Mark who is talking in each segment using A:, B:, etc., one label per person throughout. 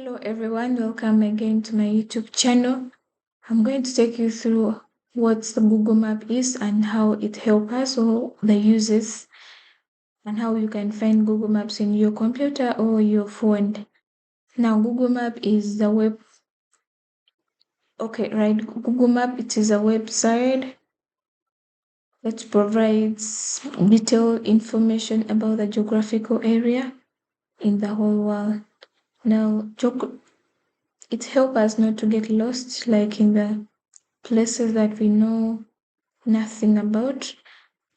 A: Hello everyone, welcome again to my YouTube channel. I'm going to take you through what the Google Map is and how it helps us or the uses and how you can find Google Maps in your computer or your phone. Now Google Map is the web Google Map it is a website that provides detailed information about the geographical area in the whole world. Now it helps us not to get lost like in the places that we know nothing about,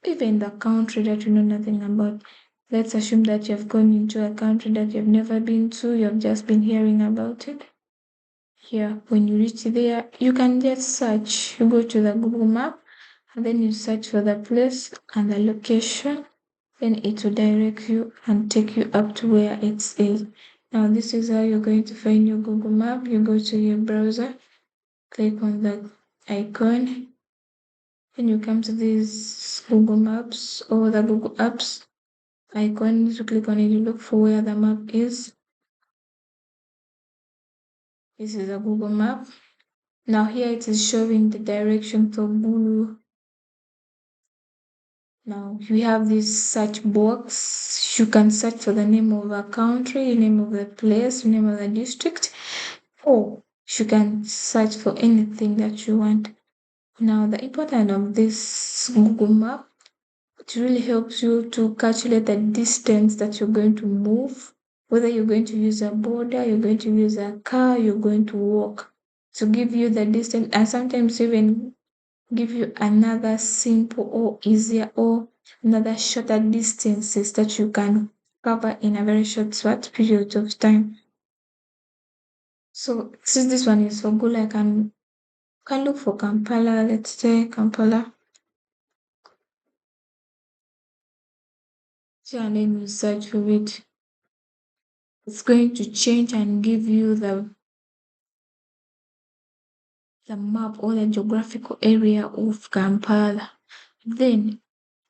A: even the country that you know nothing about. Let's assume that you have gone into a country that you've never been to, you have just been hearing about it. Here, when you reach there, you can just search. You go to the Google Map and then you search for the place and the location. Then it will direct you and take you up to where it is. Now, this is how you're going to find your Google Map. You go to your browser, click on the icon. Then you come to this Google Maps or the Google Apps icon. You click on it, you look for where the map is. This is a Google Map. Now here it is showing the direction for Bulu. Now we have this search box. You can search for the name of a country, name of the place, name of the district, or you can search for anything that you want. Now the importance of this Google Map, it really helps you to calculate the distance that you're going to move, whether you're going to use a border, you're going to use a car, you're going to walk, to give you the distance and sometimes even give you another simple or easier or another shorter distances that you can cover in a very short period of time. So since this one is for Google, I can look for Kampala. Let's say Kampala. So and then you search for it. It's going to change and give you the map or the geographical area of Kampala. Then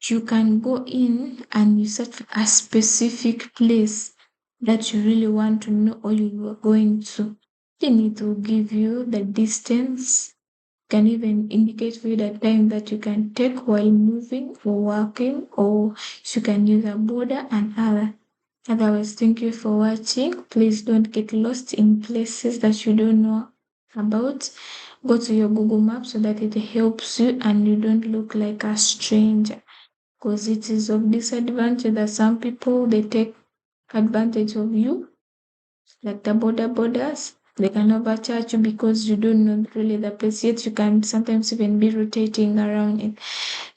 A: you can go in and you search for a specific place that you really want to know or you are going to. Then it will give you the distance, can even indicate for you the time that you can take while moving or walking, or you can use a border and other. Otherwise, thank you for watching. Please don't get lost in places that you don't know about. Go to your Google Maps so that it helps you and you don't look like a stranger. Because it is of disadvantage that some people they take advantage of you, like the borders. They can overcharge you because you don't know really the place, yet you can sometimes even be rotating around it.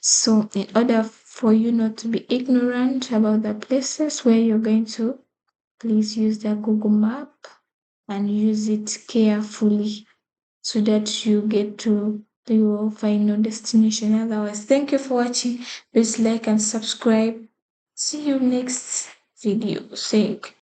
A: So in order for you not to be ignorant about the places where you're going to, please use the Google Map and use it carefully so that you get to your final destination. Otherwise, thank you for watching. Please like and subscribe. See you next video. Thank you.